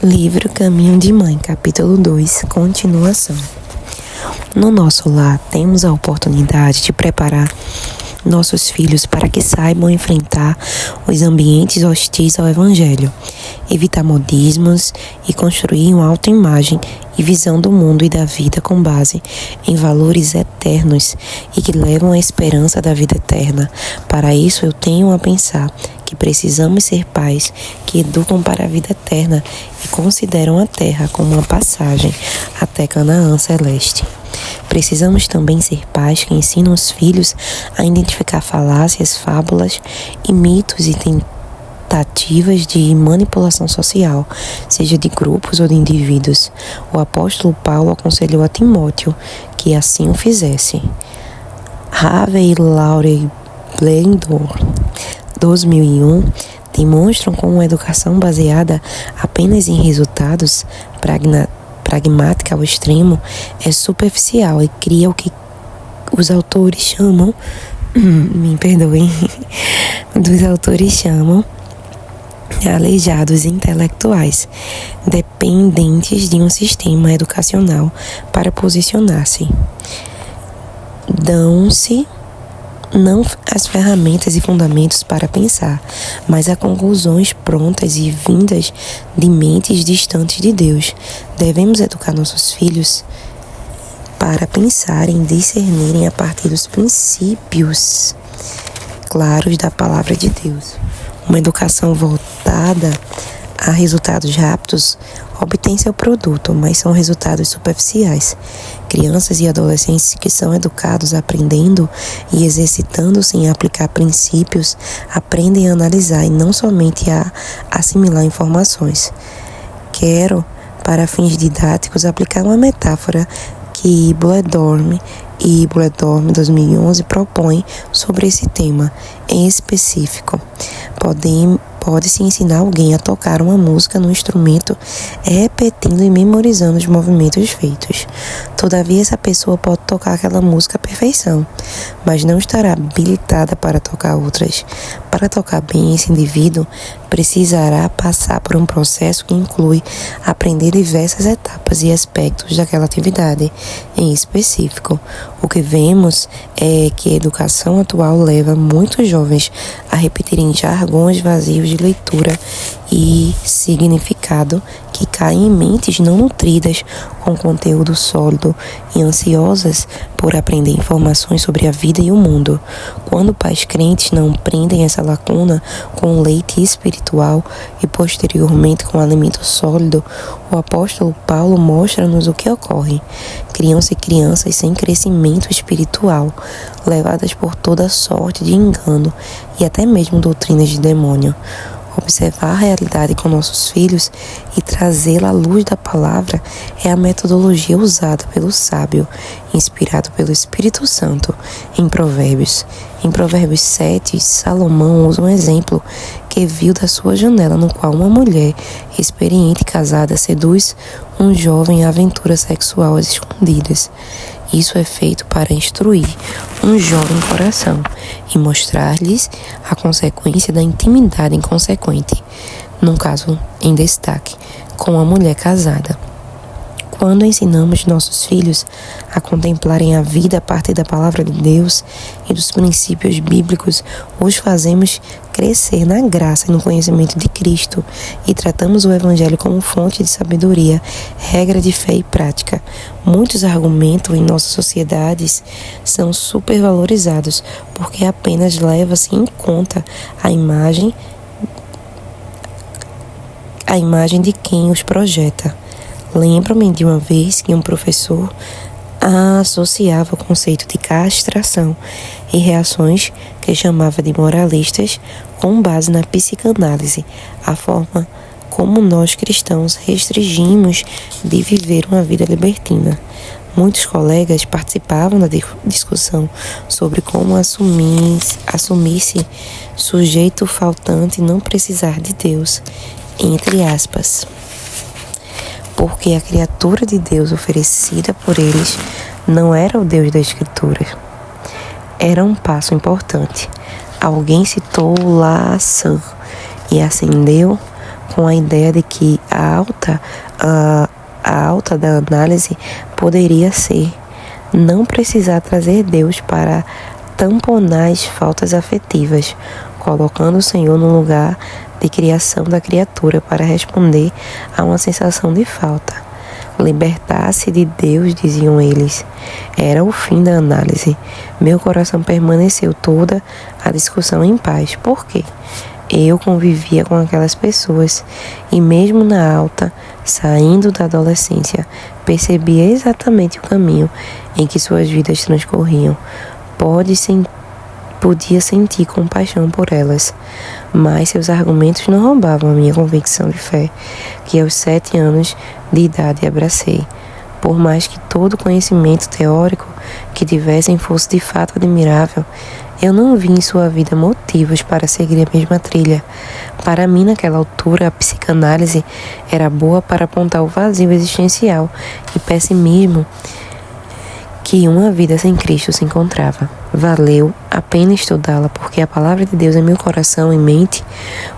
Livro Caminho de Mãe, capítulo 2, continuação. No nosso lar, temos a oportunidade de preparar nossos filhos para que saibam enfrentar os ambientes hostis ao Evangelho, evitar modismos e construir uma autoimagem e visão do mundo e da vida com base em valores eternos e que levam à esperança da vida eterna. Para isso, eu tenho a pensar que precisamos ser pais que educam para a vida eterna e consideram a terra como uma passagem até Canaã celeste. Precisamos também ser pais que ensinam os filhos a identificar falácias, fábulas e mitos e tentativas de manipulação social, seja de grupos ou de indivíduos. O apóstolo Paulo aconselhou a Timóteo que assim o fizesse. Harvey e Laurie Blendor, 2001, demonstram como uma educação baseada apenas em resultados pragmática ao extremo é superficial e cria o que os autores chamam, dos autores chamam aleijados intelectuais, dependentes de um sistema educacional para posicionar-se. Dão-se não as ferramentas e fundamentos para pensar, mas a conclusões prontas e vindas de mentes distantes de Deus. Devemos educar nossos filhos para pensarem e discernirem a partir dos princípios claros da palavra de Deus. Uma educação voltada a resultados rápidos obtém seu produto, mas são resultados superficiais. Crianças e adolescentes que são educados aprendendo e exercitando-se em aplicar princípios, aprendem a analisar e não somente a assimilar informações. Quero, para fins didáticos, aplicar uma metáfora que Bledorm 2011 propõe sobre esse tema em específico. Pode-se ensinar alguém a tocar uma música no instrumento, repetindo e memorizando os movimentos feitos. Todavia, essa pessoa pode tocar aquela música à perfeição, mas não estará habilitada para tocar outras. Para tocar bem, esse indivíduo precisará passar por um processo que inclui aprender diversas etapas e aspectos daquela atividade em específico. O que vemos é que a educação atual leva muitos jovens a repetirem jargões vazios de leitura e significado que caem em mentes não nutridas com conteúdo sólido e ansiosas por aprender informações sobre a vida e o mundo. Quando pais crentes não prendem essa lacuna com leite espiritual e posteriormente com alimento sólido, o apóstolo Paulo mostra-nos o que ocorre. Criam-se crianças sem crescimento espiritual, levadas por toda sorte de engano e até mesmo doutrinas de demônio. Observar a realidade com nossos filhos e trazê-la à luz da palavra é a metodologia usada pelo sábio, inspirado pelo Espírito Santo, em Provérbios. Em Provérbios 7, Salomão usa um exemplo que viu da sua janela, no qual uma mulher experiente e casada seduz um jovem a aventuras sexuais escondidas. Isso é feito para instruir um jovem coração e mostrar-lhes a consequência da intimidade inconsequente, num caso em destaque, com a mulher casada. Quando ensinamos nossos filhos a contemplarem a vida a partir da palavra de Deus e dos princípios bíblicos, os fazemos crescer na graça e no conhecimento de Cristo e tratamos o Evangelho como fonte de sabedoria, regra de fé e prática. Muitos argumentos em nossas sociedades são supervalorizados porque apenas leva-se em conta a imagem de quem os projeta. Lembro-me de uma vez que um professor associava o conceito de castração e reações que chamava de moralistas com base na psicanálise, a forma como nós cristãos restringimos de viver uma vida libertina. Muitos colegas participavam da discussão sobre como assumir-se sujeito faltante e não precisar de Deus, entre aspas. Porque a criatura de Deus oferecida por eles não era o Deus da Escritura. Era um passo importante. Alguém citou La Salle e acendeu com a ideia de que a alta da análise poderia ser não precisar trazer Deus para tamponar as faltas afetivas, colocando o Senhor no lugar de criação da criatura para responder a uma sensação de falta. Libertar-se de Deus, diziam eles, era o fim da análise. Meu coração permaneceu toda a discussão em paz. Por quê? Eu convivia com aquelas pessoas e mesmo na alta, saindo da adolescência, percebia exatamente o caminho em que suas vidas transcorriam. Podia sentir compaixão por elas, mas seus argumentos não roubavam a minha convicção de fé, que aos 7 anos de idade abracei. Por mais que todo conhecimento teórico que tivessem fosse de fato admirável, eu não vi em sua vida motivos para seguir a mesma trilha. Para mim, naquela altura, a psicanálise era boa para apontar o vazio existencial e pessimismo que uma vida sem Cristo se encontrava. Valeu a pena estudá-la, porque a palavra de Deus em meu coração e mente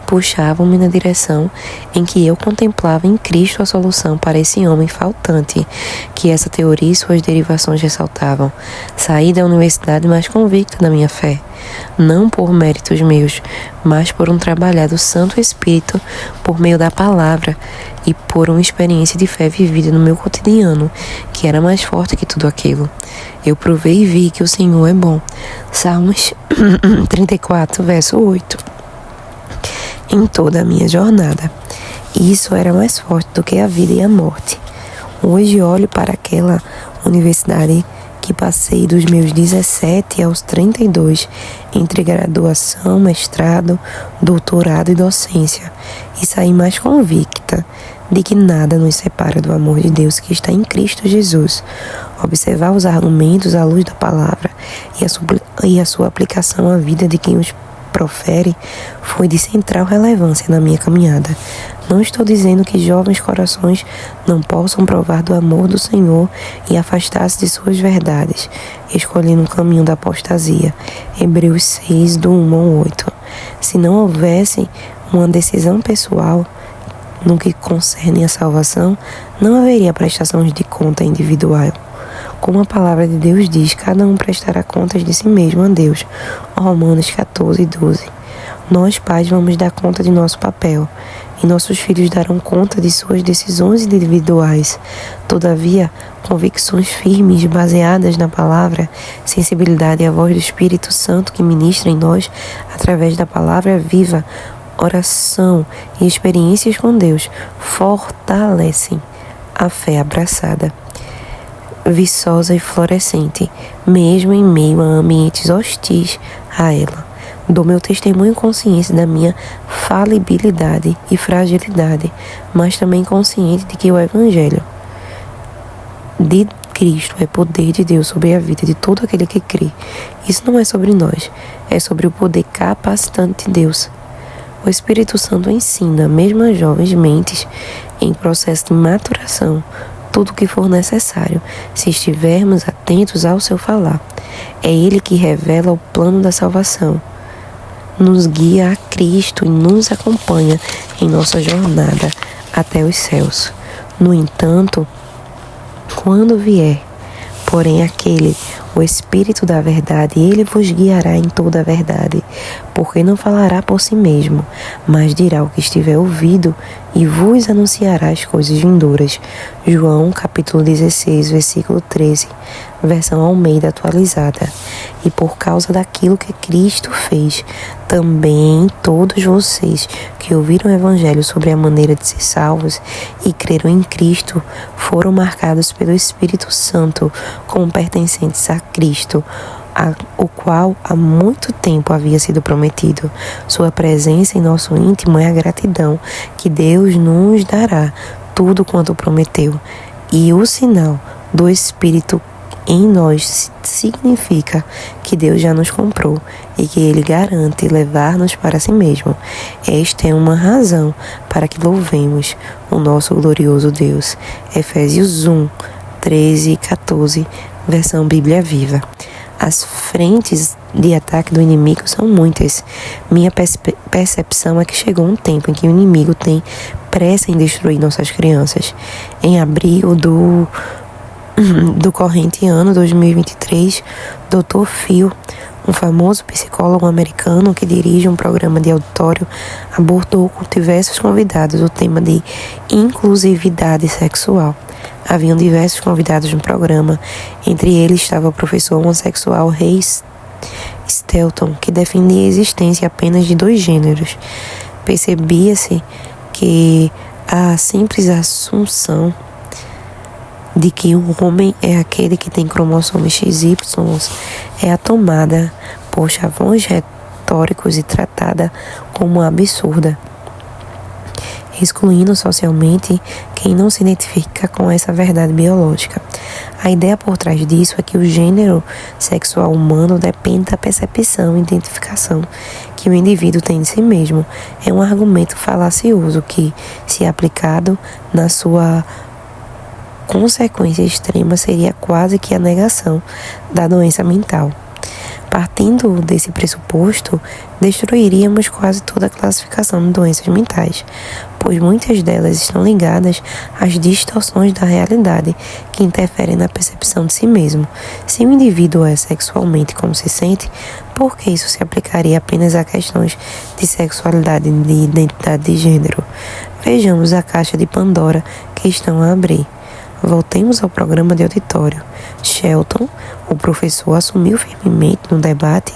puxavam-me na direção em que eu contemplava em Cristo a solução para esse homem faltante, que essa teoria e suas derivações ressaltavam. Saí da universidade mais convicta da minha fé, não por méritos meus, mas por um trabalhar do Santo Espírito por meio da palavra e por uma experiência de fé vivida no meu cotidiano, que era mais forte que tudo aquilo. Eu provei e vi que o Senhor é bom. Salmos 34, verso 8. Em toda a minha jornada, isso era mais forte do que a vida e a morte. Hoje olho para aquela universidade que passei dos meus 17 aos 32, entre graduação, mestrado, doutorado e docência, e saí mais convicta de que nada nos separa do amor de Deus que está em Cristo Jesus. Observar os argumentos à luz da palavra e a sua aplicação à vida de quem os profere foi de central relevância na minha caminhada. Não estou dizendo que jovens corações não possam provar do amor do Senhor e afastar-se de suas verdades, escolhendo o caminho da apostasia. Hebreus 6, do 1 ao 8. Se não houvesse uma decisão pessoal no que concerne a salvação, não haveria prestação de conta individual. Como a palavra de Deus diz, cada um prestará contas de si mesmo a Deus. Romanos 14, 12. Nós, pais, vamos dar conta de nosso papel, e nossos filhos darão conta de suas decisões individuais. Todavia, convicções firmes, baseadas na palavra, sensibilidade e a voz do Espírito Santo que ministra em nós, através da palavra viva, oração e experiências com Deus, fortalecem a fé abraçada, viçosa e florescente, mesmo em meio a ambientes hostis a ela. Dou meu testemunho e consciência da minha falibilidade e fragilidade, mas também consciente de que o Evangelho de Cristo é poder de Deus sobre a vida de todo aquele que crê. Isso não é sobre nós, é sobre o poder capacitante de Deus. O Espírito Santo ensina, mesmo a jovens mentes em processo de maturação, tudo o que for necessário, se estivermos atentos ao seu falar. É Ele que revela o plano da salvação, nos guia a Cristo e nos acompanha em nossa jornada até os céus. No entanto, quando vier, porém o Espírito da verdade, ele vos guiará em toda a verdade, porque não falará por si mesmo, mas dirá o que estiver ouvido e vos anunciará as coisas vindouras. João capítulo 16, versículo 13, versão Almeida atualizada. E por causa daquilo que Cristo fez, também todos vocês que ouviram o Evangelho sobre a maneira de ser salvos e creram em Cristo, foram marcados pelo Espírito Santo como pertencentes a Cristo, o qual há muito tempo havia sido prometido. Sua presença em nosso íntimo é a gratidão que Deus nos dará tudo quanto prometeu. E o sinal do Espírito em nós significa que Deus já nos comprou e que Ele garante levar-nos para si mesmo. Esta é uma razão para que louvemos o nosso glorioso Deus. Efésios 1, 13 e 14, versão Bíblia Viva. As frentes de ataque do inimigo são muitas. Minha percepção é que chegou um tempo em que o inimigo tem pressa em destruir nossas crianças. Em abril do corrente ano 2023, Dr. Phil, um famoso psicólogo americano que dirige um programa de auditório, abordou com diversos convidados o tema de inclusividade sexual. Haviam diversos convidados no programa, entre eles estava o professor homossexual Ray Stelton, que defendia a existência apenas de 2 gêneros. Percebia-se que a simples assunção de que o homem é aquele que tem cromossomos XY é a tomada por chavões retóricos e tratada como absurda, excluindo socialmente quem não se identifica com essa verdade biológica. A ideia por trás disso é que o gênero sexual humano depende da percepção e identificação que o indivíduo tem de si mesmo. É um argumento falacioso que, se aplicado na sua consequência extrema, seria quase que a negação da doença mental. Partindo desse pressuposto, destruiríamos quase toda a classificação de doenças mentais, pois muitas delas estão ligadas às distorções da realidade que interferem na percepção de si mesmo. Se o indivíduo é sexualmente como se sente, por que isso se aplicaria apenas a questões de sexualidade e de identidade de gênero? Vejamos a caixa de Pandora que estão a abrir. Voltemos ao programa de auditório. Shelton, o professor, assumiu firmemente no debate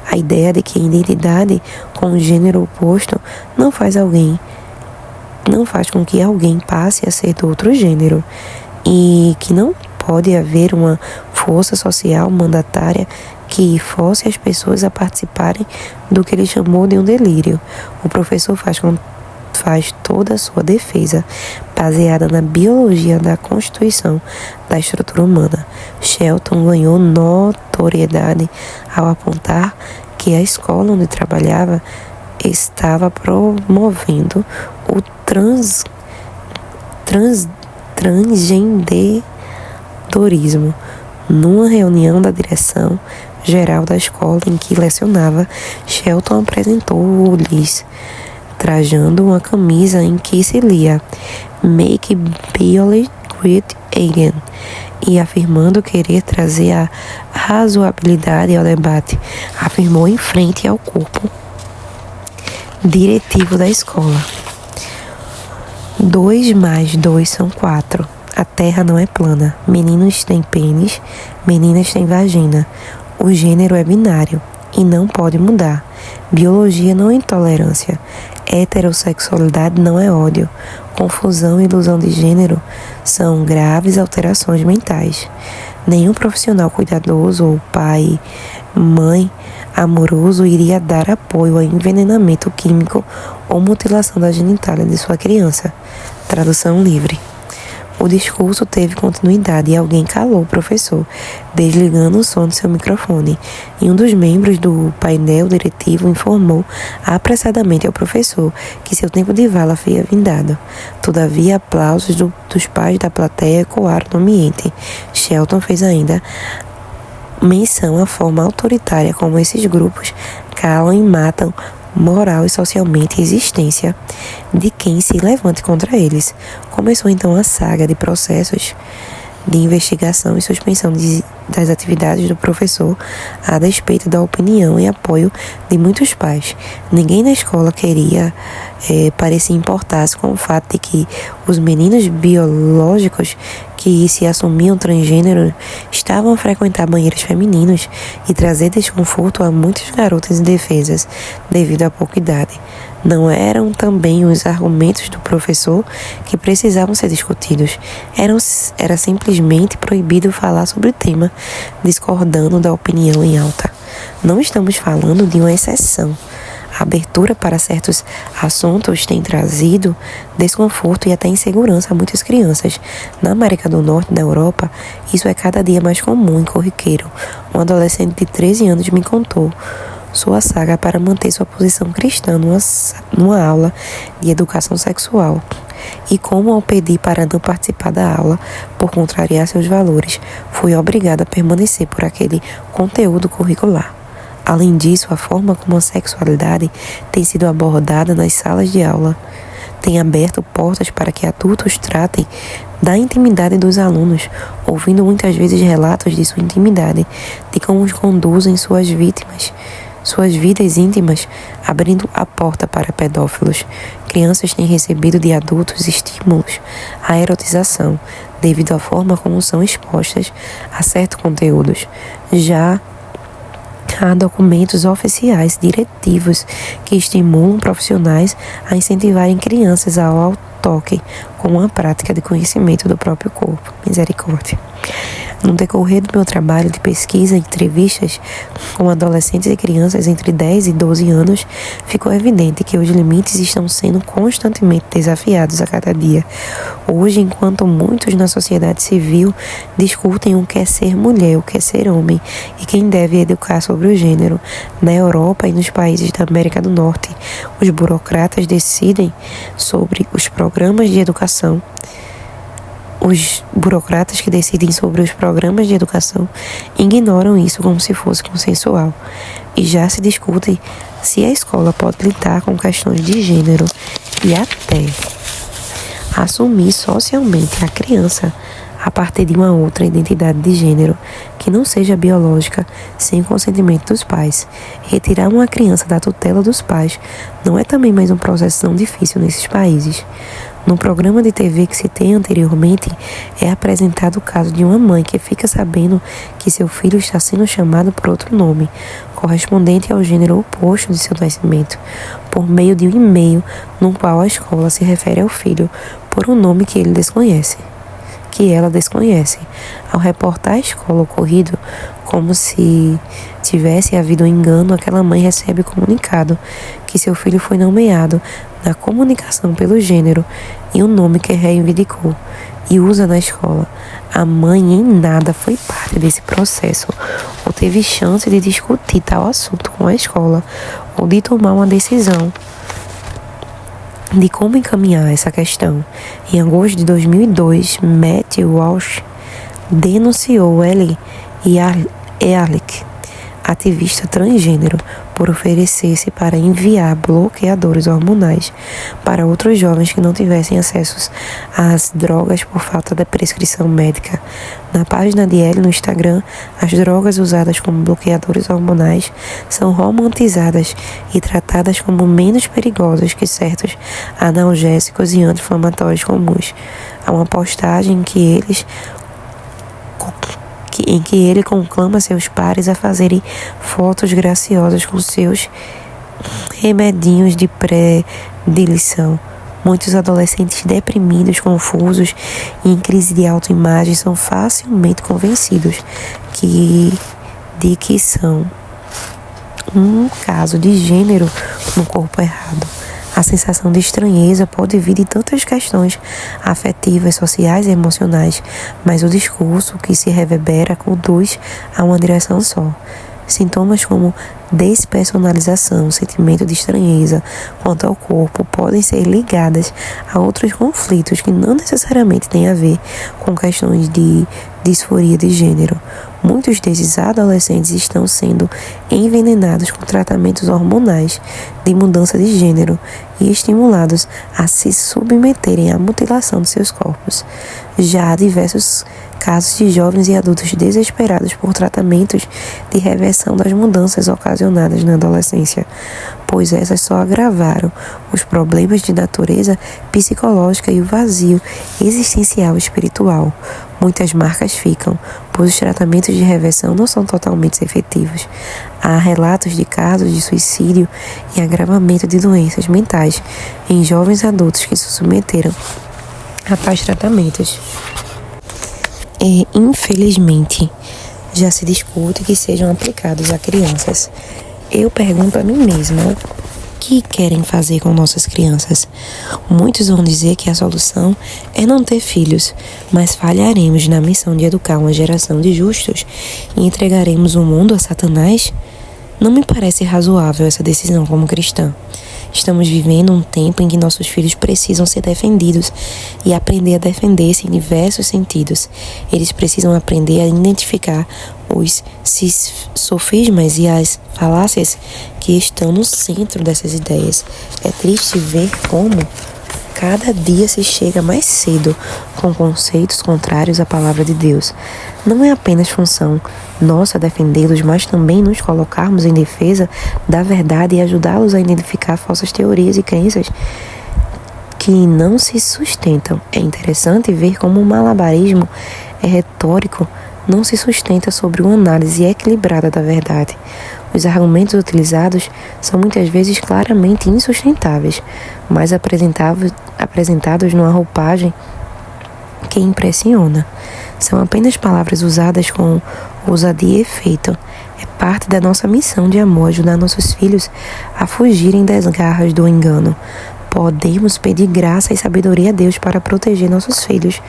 a ideia de que a identidade com o gênero oposto não faz com que alguém passe a ser do outro gênero, e que não pode haver uma força social mandatária que force as pessoas a participarem do que ele chamou de um delírio. O professor faz toda a sua defesa baseada na biologia da constituição da estrutura humana. Shelton ganhou notoriedade ao apontar que a escola onde trabalhava estava promovendo o transgenderismo. Numa reunião da direção geral da escola em que lecionava, Shelton apresentou-lhes trajando uma camisa em que se lia "Make Biology Great Again" e afirmando querer trazer a razoabilidade ao debate, afirmou em frente ao corpo diretivo da escola. 2 mais 2 são 4. A terra não é plana. Meninos têm pênis, meninas têm vagina. O gênero é binário e não pode mudar. Biologia não é intolerância. Heterossexualidade não é ódio. Confusão e ilusão de gênero são graves alterações mentais. Nenhum profissional cuidadoso ou pai, mãe amoroso iria dar apoio a envenenamento químico ou mutilação da genitália de sua criança. Tradução livre. O discurso teve continuidade e alguém calou o professor, desligando o som de seu microfone. E um dos membros do painel diretivo informou apressadamente ao professor que seu tempo de vala havia vindado. Todavia, aplausos dos pais da plateia ecoaram no ambiente. Shelton fez ainda menção à forma autoritária como esses grupos calam e matam moral e socialmente a existência de quem se levante contra eles. Começou então a saga de processos de investigação e suspensão das atividades do professor a despeito da opinião e apoio de muitos pais. Ninguém na escola parecia importar-se com o fato de que os meninos biológicos que se assumiam transgênero estavam a frequentar banheiros femininos e trazer desconforto a muitas garotas indefesas devido à pouca idade. Não eram também os argumentos do professor que precisavam ser discutidos. Era simplesmente proibido falar sobre o tema, discordando da opinião em alta. Não estamos falando de uma exceção. A abertura para certos assuntos tem trazido desconforto e até insegurança a muitas crianças. Na América do Norte e na Europa, isso é cada dia mais comum e corriqueiro. Um adolescente de 13 anos me contou sua saga para manter sua posição cristã numa aula de educação sexual. e como, ao pedir para não participar da aula por contrariar seus valores, fui obrigada a permanecer por aquele conteúdo curricular. Além disso, a forma como a sexualidade tem sido abordada nas salas de aula tem aberto portas para que adultos tratem da intimidade dos alunos, ouvindo muitas vezes relatos de sua intimidade, de como os conduzem suas vidas íntimas, abrindo a porta para pedófilos. Crianças têm recebido de adultos estímulos à erotização, devido à forma como são expostas a certos conteúdos. Já há documentos oficiais diretivos que estimulam profissionais a incentivarem crianças ao toque como uma prática de conhecimento do próprio corpo. Misericórdia. No decorrer do meu trabalho de pesquisa e entrevistas com adolescentes e crianças entre 10 e 12 anos, ficou evidente que os limites estão sendo constantemente desafiados a cada dia. Hoje, enquanto muitos na sociedade civil discutem o que é ser mulher, o que é ser homem e quem deve educar sobre o gênero, na Europa e nos países da América do Norte, os burocratas decidem sobre os programas de educação. Os burocratas que decidem sobre os programas de educação ignoram isso como se fosse consensual. E já se discute se a escola pode lidar com questões de gênero e até assumir socialmente a criança a partir de uma outra identidade de gênero que não seja biológica, sem o consentimento dos pais. Retirar uma criança da tutela dos pais não é também mais um processo tão difícil nesses países. No programa de TV que citei anteriormente, é apresentado o caso de uma mãe que fica sabendo que seu filho está sendo chamado por outro nome, correspondente ao gênero oposto de seu nascimento, por meio de um e-mail no qual a escola se refere ao filho por um nome que ela desconhece. Ao reportar à escola o ocorrido, como se tivesse havido um engano, aquela mãe recebe o comunicado que seu filho foi nomeado na comunicação pelo gênero e o nome que reivindicou e usa na escola. A mãe em nada foi parte desse processo ou teve chance de discutir tal assunto com a escola ou de tomar uma decisão de como encaminhar essa questão. Em agosto de 2002, Matthew Walsh denunciou Ellie Ehrlich, ativista transgênero, por oferecer-se para enviar bloqueadores hormonais para outros jovens que não tivessem acesso às drogas por falta da prescrição médica. Na página de Ellie no Instagram, as drogas usadas como bloqueadores hormonais são romantizadas e tratadas como menos perigosas que certos analgésicos e anti-inflamatórios comuns. Há uma postagem em que ele conclama seus pares a fazerem fotos graciosas com seus remedinhos de pré-dilação. Muitos adolescentes deprimidos, confusos e em crise de autoimagem são facilmente convencidos de que são um caso de gênero no corpo errado. A sensação de estranheza pode vir de tantas questões afetivas, sociais e emocionais, mas o discurso que se reverbera conduz a uma direção só. Sintomas como despersonalização, sentimento de estranheza quanto ao corpo podem ser ligadas a outros conflitos que não necessariamente têm a ver com questões de disforia de gênero. Muitos desses adolescentes estão sendo envenenados com tratamentos hormonais de mudança de gênero e estimulados a se submeterem à mutilação de seus corpos. Já há diversos casos de jovens e adultos desesperados por tratamentos de reversão das mudanças ocasionadas na adolescência, pois essas só agravaram os problemas de natureza psicológica e o vazio existencial e espiritual. Muitas marcas ficam, pois os tratamentos de reversão não são totalmente efetivos. Há relatos de casos de suicídio e agravamento de doenças mentais em jovens adultos que se submeteram a tais tratamentos. Infelizmente, já se discute que sejam aplicados a crianças. Eu pergunto a mim mesma, o que querem fazer com nossas crianças? Muitos vão dizer que a solução é não ter filhos, mas falharemos na missão de educar uma geração de justos e entregaremos o mundo a Satanás? Não me parece razoável essa decisão como cristã. Estamos vivendo um tempo em que nossos filhos precisam ser defendidos e aprender a defender-se em diversos sentidos. Eles precisam aprender a identificar os sofismas e as falácias que estão no centro dessas ideias. É triste ver como cada dia se chega mais cedo com conceitos contrários à palavra de Deus. Não é apenas função nossa defendê-los, mas também nos colocarmos em defesa da verdade e ajudá-los a identificar falsas teorias e crenças que não se sustentam. É interessante ver como o malabarismo retórico não se sustenta sobre uma análise equilibrada da verdade. Os argumentos utilizados são muitas vezes claramente insustentáveis, mas apresentados numa roupagem que impressiona. São apenas palavras usadas com ousadia e efeito. É parte da nossa missão de amor ajudar nossos filhos a fugirem das garras do engano. Podemos pedir graça e sabedoria a Deus para proteger nossos filhos,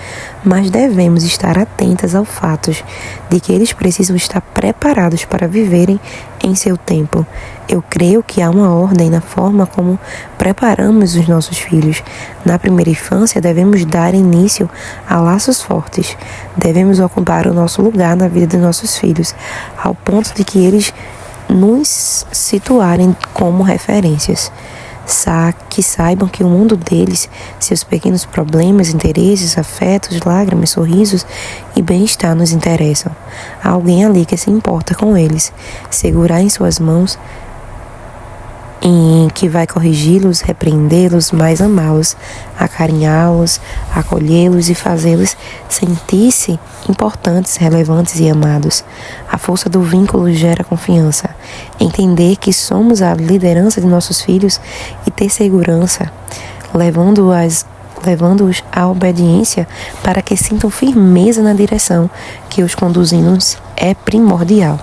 mas devemos estar atentas ao fato de que eles precisam estar preparados para viverem em seu tempo. Eu creio que há uma ordem na forma como preparamos os nossos filhos. Na primeira infância, devemos dar início a laços fortes. Devemos ocupar o nosso lugar na vida de nossos filhos, ao ponto de que eles nos situarem como referências. Que saibam que o mundo deles, seus pequenos problemas, interesses, afetos, lágrimas, sorrisos e bem-estar nos interessam. Há alguém ali que se importa com eles. Segurar em suas mãos em que vai corrigi-los, repreendê-los, mas amá-los, acarinhá-los, acolhê-los e fazê-los sentir-se importantes, relevantes e amados. A força do vínculo gera confiança. Entender que somos a liderança de nossos filhos e ter segurança, levando-os à obediência para que sintam firmeza na direção que os conduzimos é primordial.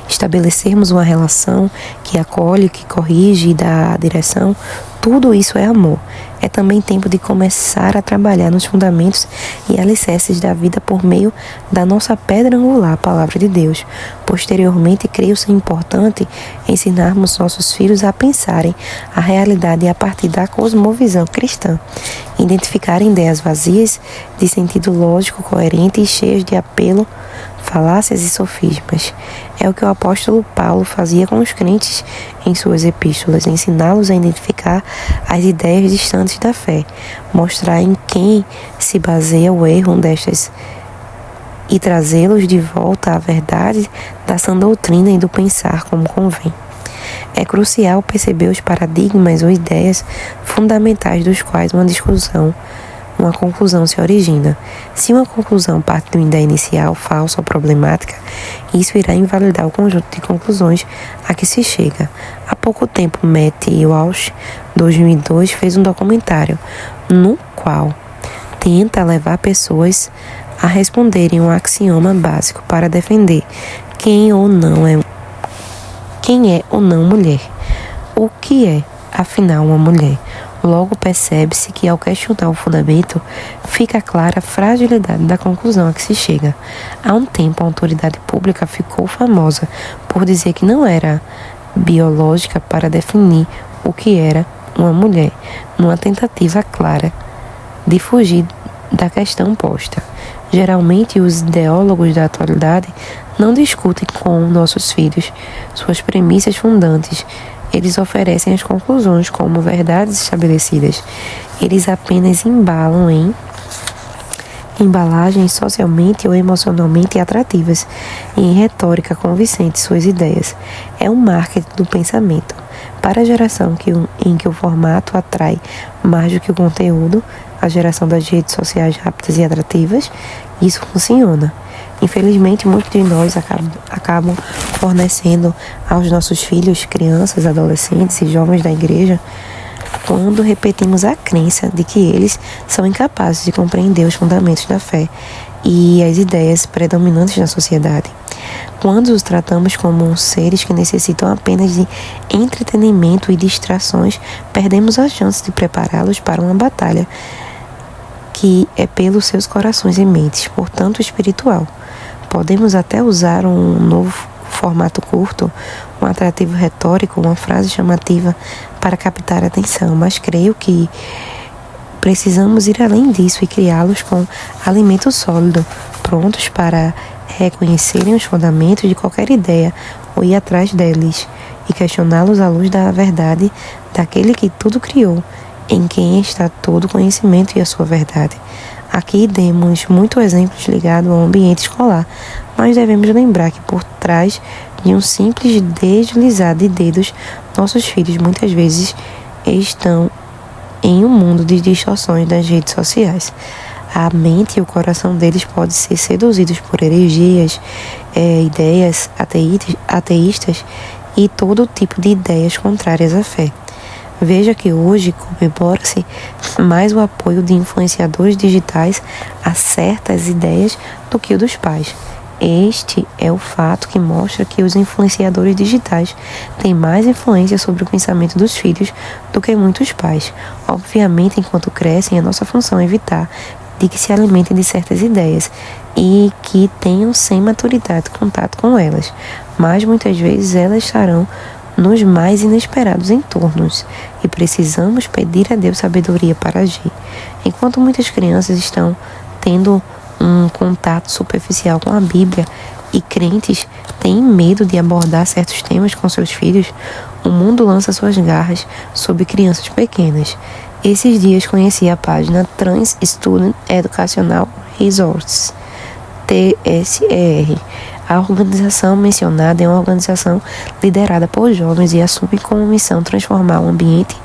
Estabelecermos uma relação que acolhe, que corrige e dá direção, tudo isso é amor. É também tempo de começar a trabalhar nos fundamentos e alicerces da vida por meio da nossa pedra angular, a palavra de Deus. Posteriormente, creio ser importante ensinarmos nossos filhos a pensarem a realidade a partir da cosmovisão cristã, identificarem ideias vazias de sentido lógico, coerente e cheias de apelo, falácias e sofismas. É o que o apóstolo Paulo fazia com os crentes em suas epístolas, ensiná-los a identificar as ideias distantes da fé, mostrar em quem se baseia o erro destas e trazê-los de volta à verdade da sã doutrina e do pensar como convém. É crucial perceber os paradigmas ou ideias fundamentais dos quais uma conclusão se origina. Se uma conclusão parte de uma ideia inicial falsa ou problemática, isso irá invalidar o conjunto de conclusões a que se chega. Há pouco tempo, Matt Walsh, 2002, fez um documentário no qual tenta levar pessoas a responderem um axioma básico para defender quem é ou não mulher. O que é, afinal, uma mulher? Logo percebe-se que, ao questionar o fundamento, fica clara a fragilidade da conclusão a que se chega. Há um tempo, a autoridade pública ficou famosa por dizer que não era biológica para definir o que era uma mulher, numa tentativa clara de fugir da questão posta. Geralmente, os ideólogos da atualidade não discutem com nossos filhos suas premissas fundantes. Eles oferecem as conclusões como verdades estabelecidas. Eles apenas embalam em embalagens socialmente ou emocionalmente atrativas e em retórica convincente suas ideias. É um marketing do pensamento. Para a geração em que o formato atrai mais do que o conteúdo, a geração das redes sociais rápidas e atrativas, isso funciona. Infelizmente, muitos de nós acabam fornecendo aos nossos filhos, crianças, adolescentes e jovens da igreja, quando repetimos a crença de que eles são incapazes de compreender os fundamentos da fé e as ideias predominantes na sociedade. Quando os tratamos como seres que necessitam apenas de entretenimento e distrações, perdemos a chance de prepará-los para uma batalha que é pelos seus corações e mentes, portanto espiritual. Podemos até usar um novo formato curto, um atrativo retórico, uma frase chamativa para captar a atenção, mas creio que precisamos ir além disso e criá-los com alimento sólido, prontos para reconhecerem os fundamentos de qualquer ideia ou ir atrás deles e questioná-los à luz da verdade daquele que tudo criou, em quem está todo o conhecimento e a sua verdade. Aqui demos muitos exemplos ligados ao ambiente escolar, mas devemos lembrar que por trás de um simples deslizar de dedos, nossos filhos muitas vezes estão em um mundo de distorções das redes sociais. A mente e o coração deles podem ser seduzidos por heresias, ideias ateístas e todo tipo de ideias contrárias à fé. Veja que hoje comemora-se mais o apoio de influenciadores digitais a certas ideias do que o dos pais. Este é o fato que mostra que os influenciadores digitais têm mais influência sobre o pensamento dos filhos do que muitos pais. Obviamente, enquanto crescem, a nossa função é evitar de que se alimentem de certas ideias e que tenham sem maturidade contato com elas, mas muitas vezes elas estarão nos mais inesperados entornos e precisamos pedir a Deus sabedoria para agir. Enquanto muitas crianças estão tendo um contato superficial com a Bíblia e crentes têm medo de abordar certos temas com seus filhos, o mundo lança suas garras sobre crianças pequenas. Esses dias conheci a página Trans Student Educational Resources, TSER. A organização mencionada é uma organização liderada por jovens e assume como missão transformar o ambiente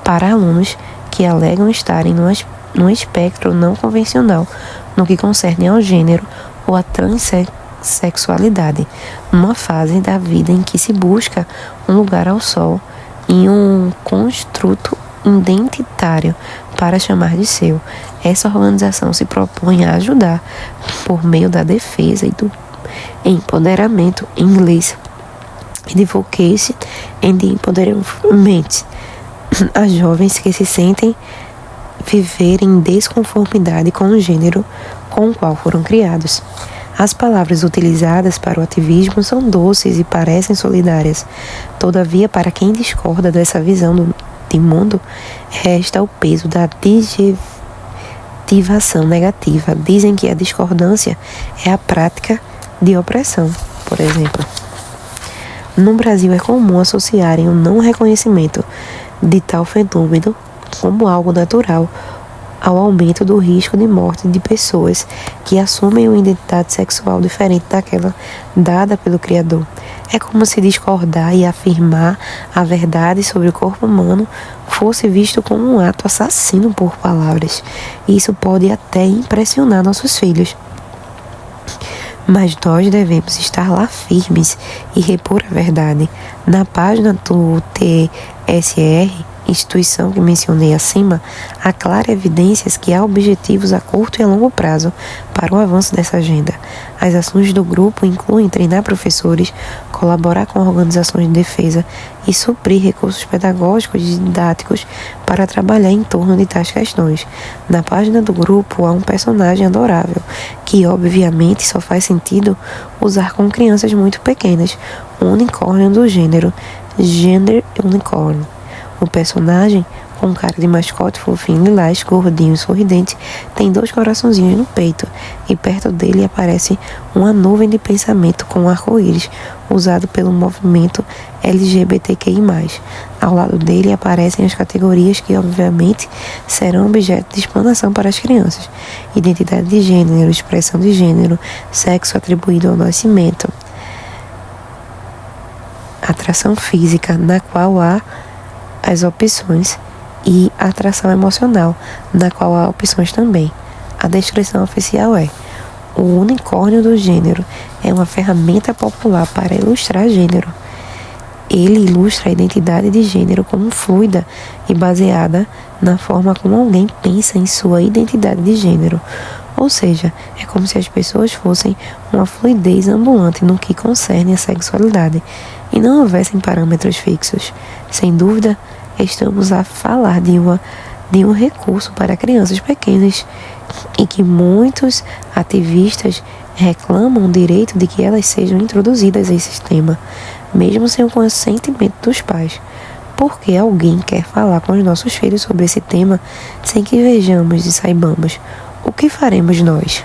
para alunos que alegam estarem no espectro não convencional no que concerne ao gênero ou à transexualidade, numa fase da vida em que se busca um lugar ao sol e um construto identitário para chamar de seu. Essa organização se propõe a ajudar por meio da defesa e do empoderamento em inglês, Advocacy and Empowerment, a jovens que se sentem viver em desconformidade com o gênero com o qual foram criados. As palavras utilizadas para o ativismo são doces e parecem solidárias. Todavia, para quem discorda dessa visão de mundo, resta o peso da adjetivação negativa. Dizem que a discordância é a prática de opressão, por exemplo. No Brasil é comum associarem o não reconhecimento de tal fenômeno como algo natural ao aumento do risco de morte de pessoas que assumem uma identidade sexual diferente daquela dada pelo Criador. É como se discordar e afirmar a verdade sobre o corpo humano fosse visto como um ato assassino por palavras. Isso pode até impressionar nossos filhos. Mas nós devemos estar lá firmes e repor a verdade. Na página do TSR, instituição que mencionei acima, há claras evidências que há objetivos a curto e a longo prazo para o avanço dessa agenda. As ações do grupo incluem treinar professores, colaborar com organizações de defesa e suprir recursos pedagógicos e didáticos para trabalhar em torno de tais questões. Na página do grupo há um personagem adorável, que obviamente só faz sentido usar com crianças muito pequenas, um unicórnio do gênero Gender Unicorn. O personagem, com cara de mascote fofinho lilás, gordinho e sorridente, tem 2 coraçãozinhos no peito, e perto dele aparece uma nuvem de pensamento com um arco-íris, usado pelo movimento LGBTQI+. Ao lado dele aparecem as categorias que, obviamente, serão objeto de explanação para as crianças: identidade de gênero, expressão de gênero, sexo atribuído ao nascimento, atração física, na qual há as opções, e atração emocional, na qual há opções também. A descrição oficial é: o unicórnio do gênero é uma ferramenta popular para ilustrar gênero. Ele ilustra a identidade de gênero como fluida e baseada na forma como alguém pensa em sua identidade de gênero. Ou seja, é como se as pessoas fossem uma fluidez ambulante no que concerne a sexualidade e não houvessem parâmetros fixos. Sem dúvida, estamos a falar de um recurso para crianças pequenas e que muitos ativistas reclamam o direito de que elas sejam introduzidas a esse sistema. mesmo sem o consentimento dos pais. Por que alguém quer falar com os nossos filhos sobre esse tema sem que vejamos e saibamos? O que faremos nós?